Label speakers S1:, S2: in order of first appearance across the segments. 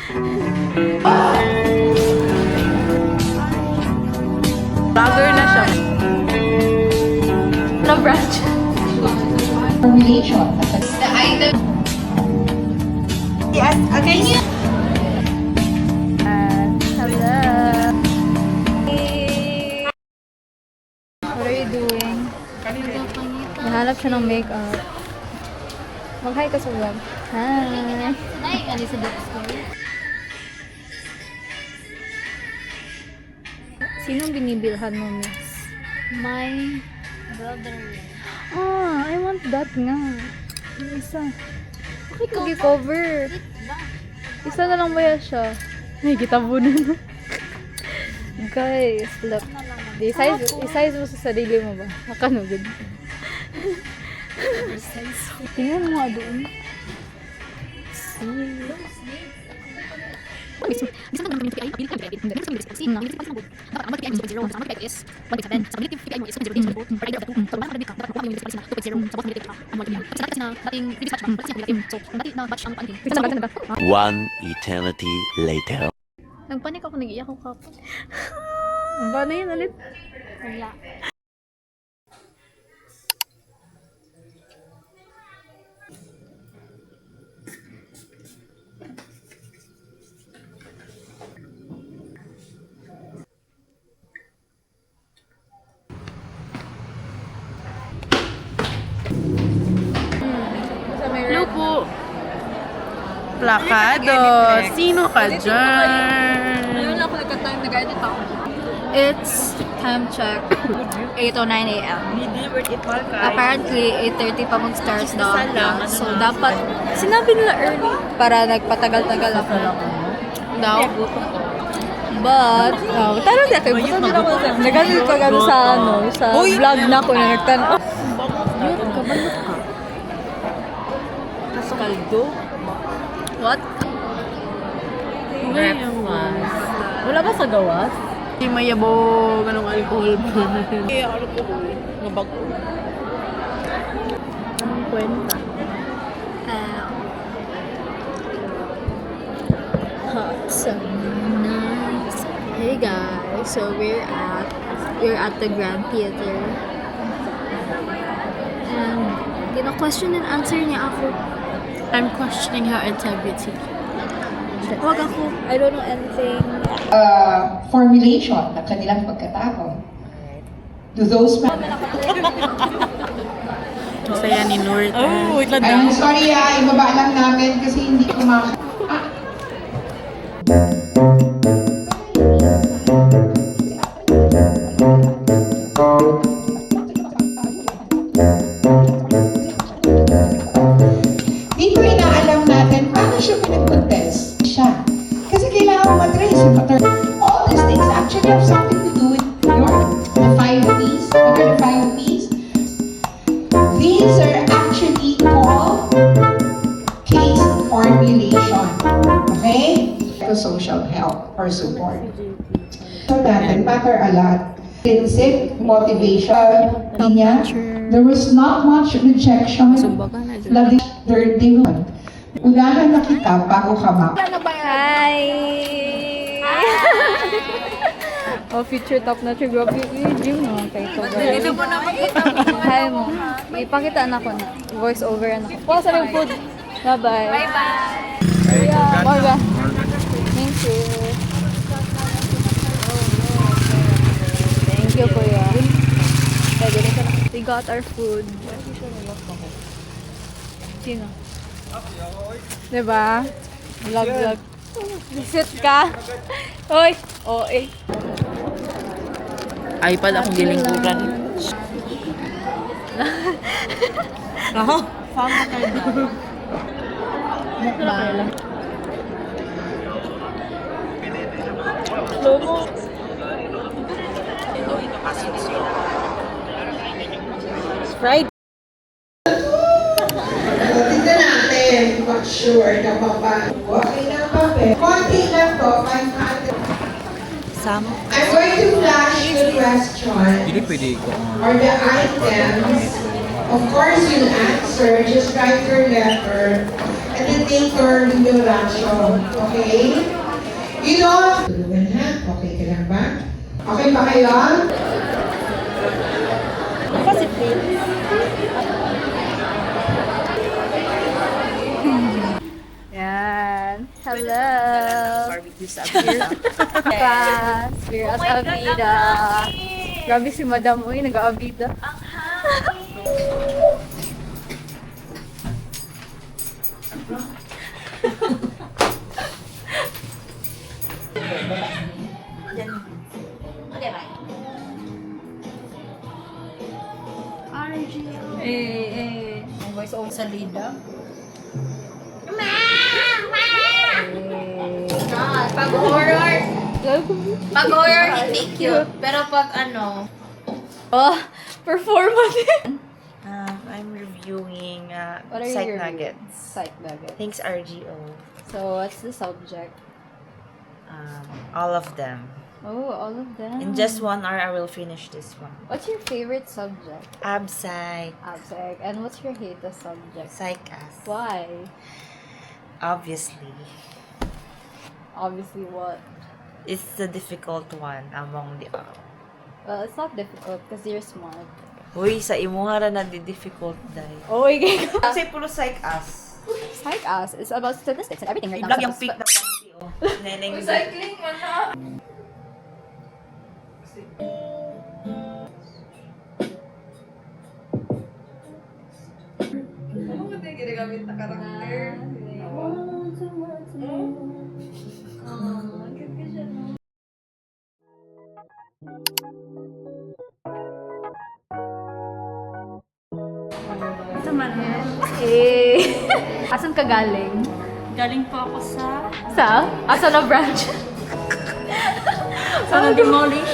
S1: Vlogger na siya. No branch.
S2: Formulation. The item. Yes, again.
S1: Hello. Hey. What are you doing? Nahanap siya ng makeup. Mag-hi ka sa vlog. Hi. Sinong binibilhan mo, miss?
S3: My brother.
S1: Ah, I want that nga. Yung isa. Bakit ko cover? Isa na lang ba yan siya? Ay, kita mo na. Guys, look. I-size mo sa sarili mo ba? Makanugod. Tingnan mo nga doon. See?
S3: Bisa kan naman PPI ability ang credit. Meron sa mga kasi na yung response mo. Dapat ang PPI mo 0 sa PPI is 1.7. Sa ability PPI mo is 0.0 per either of the two. So naman ka dapat mo yung response na 2.0 sa ability ka. Ang mga kasi dati na dating previous batch pa kasi ang so dati na batch ang panik.
S4: One eternity later.
S3: Nagpanik ako, nag-iyak ako kapon.
S1: Ba na yun ulit?
S3: Wala.
S1: Hello po. Plakado. Sino ka dyan?
S3: Ngayon lang ako nagka-time nag-edit ako.
S1: It's time check. 8:09 a.m. Apparently, 8:30 pa mag-start daw. So, dapat, sinabi nila early para nagpatagal-tagal ako. Daw. But, tara na kayo. Buta nila ko sa, nag-ano pag ano sa, sa vlog na ko na nagtanong. Yun, kabalot ka. Kaldo? What? Wala ba sa gawas? Hindi mayabog, anong alcohol ba? Kaya alcohol, nabago. Anong kwenta? Hot, so nice. Hey guys, so we're at the Grand Theater. And, question and answer niya ako.
S3: I'm questioning her integrity.
S1: Wag ako. I don't know anything.
S2: Formulation ng kanilang pagkatao. Do those
S1: Masaya ni Nord.
S3: Oh, wait lang
S2: I'm sorry ibaba lang namin kasi hindi ko dito inaalam natin paano siya pinag-contest siya. Kasi kailangan matrace yung all these things actually have something to do with the 5 P's. What are the 5 P's? These are actually called case formulation. Okay? To social help or support. So natin matter a lot. Intrinsic motivation. There was not much rejection. They will. Unahan na kita bago ka
S1: Hi! Oh, future top na siya. Grabe, gym naman kayo ito.
S3: Dito mo na makita mo.
S1: Hi mo. Ipakita na ko na. Voice over na ko. Pause sa yung food. Bye-bye.
S3: Bye-bye.
S1: Kuya, Morga. Thank you. Thank you, Kuya. We got our food. Sino? Diba? Vlog. Visit ka? Hoy! OA.
S3: iPad akong gilingkuran. Ako? Fama ka na.
S1: Mukbang.
S3: Logo. Sprite.
S2: Tignan natin. Not sure na pa. Okay na pa, konti lang to. 500.
S3: Sam.
S2: I'm going to flash the question
S5: Hindi pwede ko.
S2: or the items Of course, you'll answer. Just write your letter and then take your video reaction. Okay? You don't... Tulungan ha? Okay ka lang ba? Okay ba kayo?
S1: Yan. Hello. Barbecue sa Avida. Class. We're at Avida. Grabe si Madam. Uy, nag-Avida. Ang voice over sa Lida.
S5: Pag horror, hindi cute. Pero pag ano,
S1: Oh, performance.
S6: I'm reviewing
S1: What are you
S6: Psych
S1: reviewing?
S6: Nuggets.
S1: Psych Nuggets.
S6: Thanks RGO.
S1: So, what's the subject?
S6: All of them.
S1: Oh, all of them.
S6: In just 1 hour, I will finish this one.
S1: What's your favorite subject?
S6: Psych.
S1: Psych. And what's your hatest subject?
S6: Psych-As.
S1: Why?
S6: Obviously.
S1: Obviously, what?
S6: It's the difficult one among the all.
S1: Well, it's not difficult because you're smart.
S6: Uy, sa imuha ra na di difficult dai.
S1: Oh, okay.
S6: Kasi pulo Psych-As.
S1: Psych-As is about statistics and everything right now.
S6: I-vlog yung pic na panty, oh. Neneng.
S5: recycling mo na. Ano mo din ginagamit na karakter?
S1: Eh. Asan ka galing?
S5: Galing po ako sa...
S1: Sa? Asan na branch?
S5: Sa na-demolish.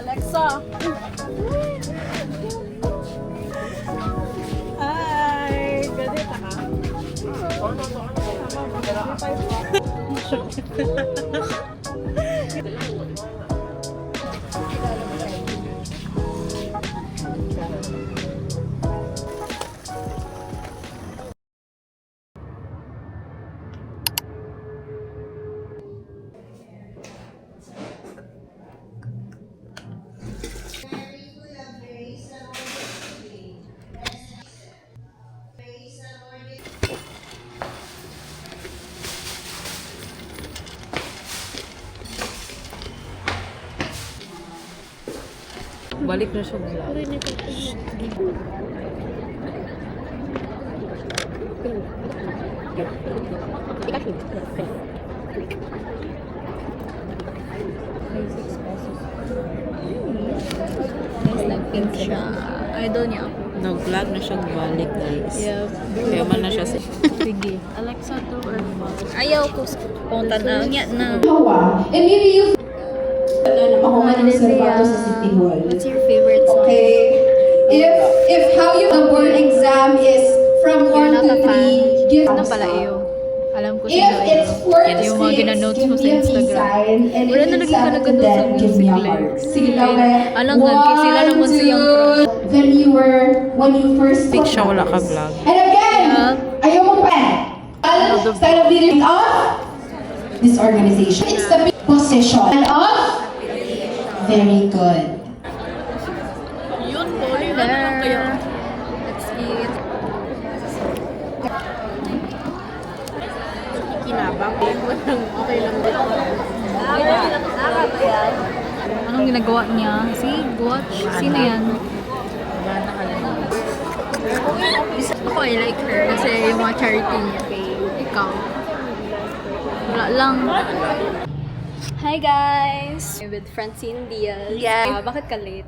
S1: Alexa. Hi. Ganito ka.
S6: Balik na siya mula.
S1: Nice lang pink siya. Idol niya ako.
S6: Nag-vlog na siya balik, guys.
S1: Yeah.
S6: Kaya man na siya sa...
S1: Sige. Alexa to or ayaw ko sa punta na. Nga na.
S2: Hawa. And maybe you... Ako nga ng sapatos sa City Hall.
S1: What's your favorite song?
S2: Okay. If how you the board exam is from
S1: You're
S2: 1
S1: not
S2: to
S1: a fan.
S2: 3, give
S1: Ano
S2: thumbs
S1: pala
S2: up.
S1: iyo? Alam ko
S2: If
S1: sino
S2: it's
S1: iyo.
S2: 4 to
S1: Yung mga
S2: 6,
S1: ginanotes
S2: give
S1: mo
S2: me
S1: sa
S2: a
S1: Instagram.
S2: sign. And
S1: Wala
S2: if
S1: na
S2: it's
S1: lagi ka
S2: 7 to
S1: nagano sa
S2: 10, give me a
S1: music
S2: heart.
S1: lyrics.
S2: Sige lang kaya.
S1: Alam nga, sila naman siyang
S2: When you first
S6: Pick siya, wala ka vlog.
S2: And again, ayaw mo pa. Style of leadership of this organization. It's the position of very good.
S1: There. Let's eat.
S6: Kinabang. Okay lang din.
S1: Anong ginagawa niya? See, watch. Sino yan? Ako, I like her kasi yung mga charity niya. Ikaw. Wala lang. Hi guys! With Francine Diaz.
S6: Yeah.
S1: Bakit ka late?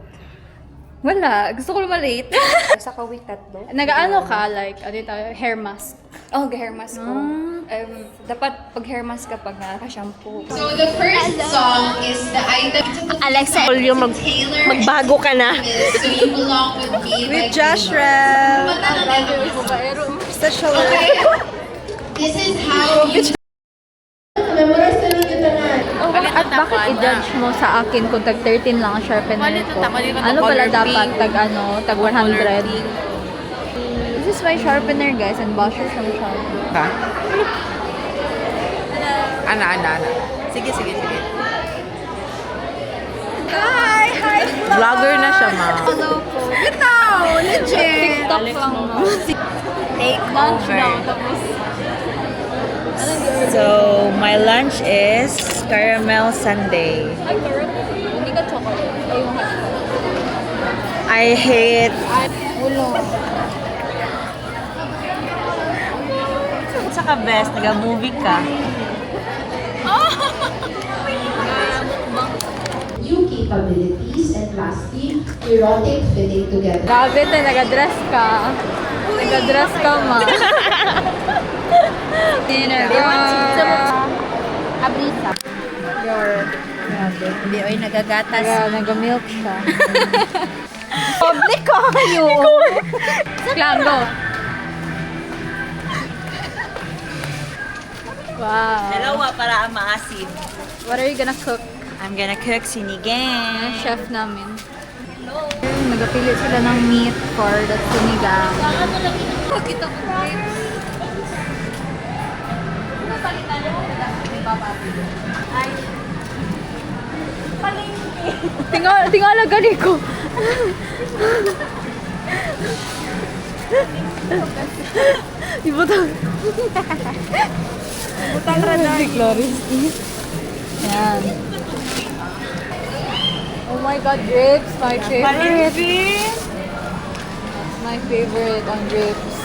S1: Wala. Gusto ko lumaliit.
S7: Sa kawik tatlo.
S1: Nag-ano ka? Like, ano ito? Hair mask.
S7: Oh, hair mask ko. Dapat pag hair mask kapag nakaka-shampoo.
S2: So the first song is the item
S3: Alexa,
S6: Yung magbago ka na.
S2: so you belong with me.
S6: With Joshua.
S2: Okay. This is how you memorize na ninyo tanan.
S1: At bakit i-judge mo sa akin kung tag 13 lang ang sharpener ko? Ano pala dapat? Tag 100? This is my sharpener, guys, and Bosch siyang sharpener.
S6: Ha? Ana. Sige.
S1: Hi!
S6: Vlogger na siya, ma.
S1: Ano po? Bitaw! Legit! TikTok lang, no?
S7: Take
S1: Lunch
S7: over.
S1: lang, tapos...
S6: So, my lunch is caramel sundae.
S1: Ay, correct. Hindi ka chocolate. Ay, yung
S6: I hate...
S1: ulo.
S6: Saka best, nag-movie ka.
S2: New capabilities and lastly, erotic fitting together.
S1: Grabe, te, nag-dress ka. Nag-dress ka, ma. Dinner.
S3: Abrisa.
S1: Grabe.
S7: Hindi, oy, nagagatas.
S1: Nag-milk siya. Public ka kayo. Klango. Wow.
S6: Dalawa para maasim.
S1: What are you gonna cook?
S6: I'm gonna cook sinigang.
S1: Chef namin. Nagapili sila ng meat for the sinigang. Kita ko ribs. Tingala gali ko. Ibutang. Ibutang na si Gloris. Yan. Oh my god, grapes, my favorite. That's my favorite on grapes.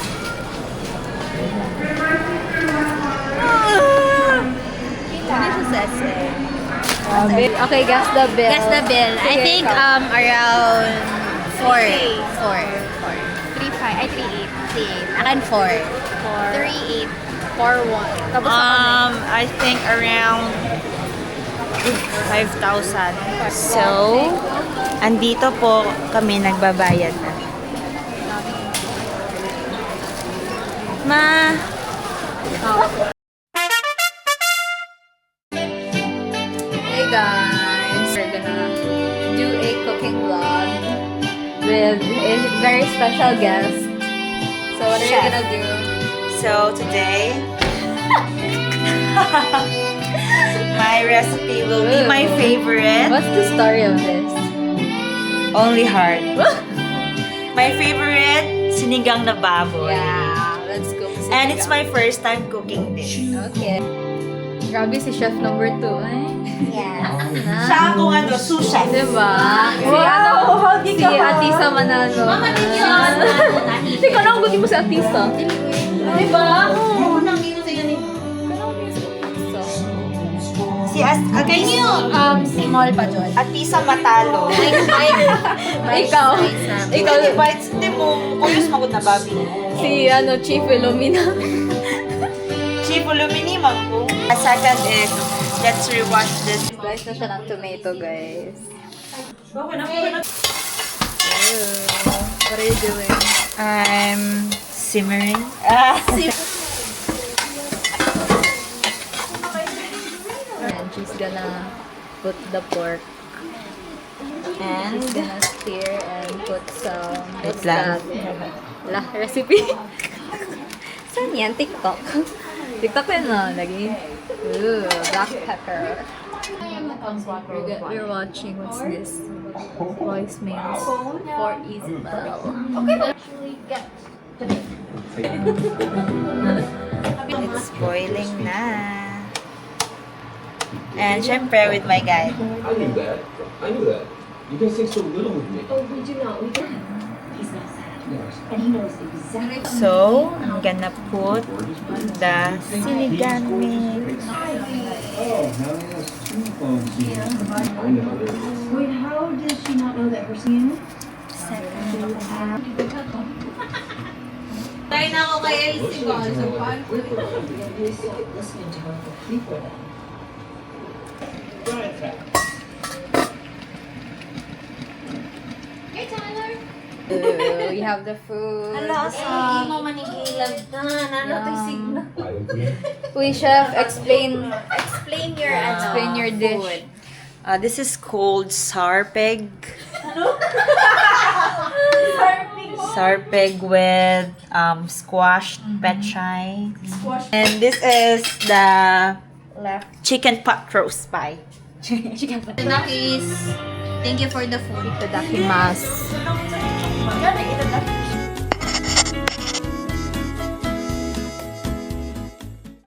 S1: Okay, guess the bill.
S3: Guess the bill. I
S1: Sige,
S3: think
S1: ikaw.
S3: around 4. 3.5. Ay, 3.8. Akin 4. 3.8.
S1: 4-1. Tapos ako
S6: I think around 5,000. So, andito po kami nagbabayad na. Ma,
S1: Hey guys, we're gonna do a cooking vlog with a very special guest. So what are you
S6: Chef.
S1: gonna do?
S6: so today, my recipe will be my favorite.
S1: What's the story of this?
S6: Only hard. My favorite, sinigang na baboy.
S1: Yeah, let's go.
S6: And it's my first time cooking this.
S1: Okay. Grabe si chef number 2 eh.
S6: Siya akong sous chef.
S1: Diba? Si Atisa Manalo. Mama, hindi ka lang mo si Atisa. Diba? Oo.
S6: Can you
S3: Small pa, John.
S6: Atisa Matalo?
S1: Ikaw.
S6: Ikaw, bites, hindi mo, kuyos magod na babi.
S1: Si Chief Illumina.
S6: Chief Illumini, ko. A second is, let's rewash this.
S1: Slice na siya ng tomato, guys. What are you doing?
S6: I'm simmering.
S1: And she's gonna put the pork.
S6: And,
S1: She's gonna stir and put some... What's
S6: Wait lang.
S1: that? Wala, recipe. Saan yan? TikTok? TikTok yun na, lagi. Ooh, black pepper. We're watching, what's this? Voicemails for Isabel.
S6: it's boiling na. And syempre with my guide.
S8: I knew that. You guys think so little of me.
S6: So, I'm gonna put the sinigang mix.
S8: Oh, now he has two phones. I know this.
S9: Wait, how does she not know that her skin?
S5: Tayo na ako kay Elsie ko. So, paano?
S7: We have the food.
S5: Hala, sa mo manigilag na. Ano to yung signal?
S8: I agree.
S7: Uy, chef, explain
S6: Explain
S7: your dish.
S6: This is called sarpeg. Sarpeg with squashed pechay. And this is the chicken pot roast pie.
S1: Nakis, thank you for the food.
S7: Itadakimasu.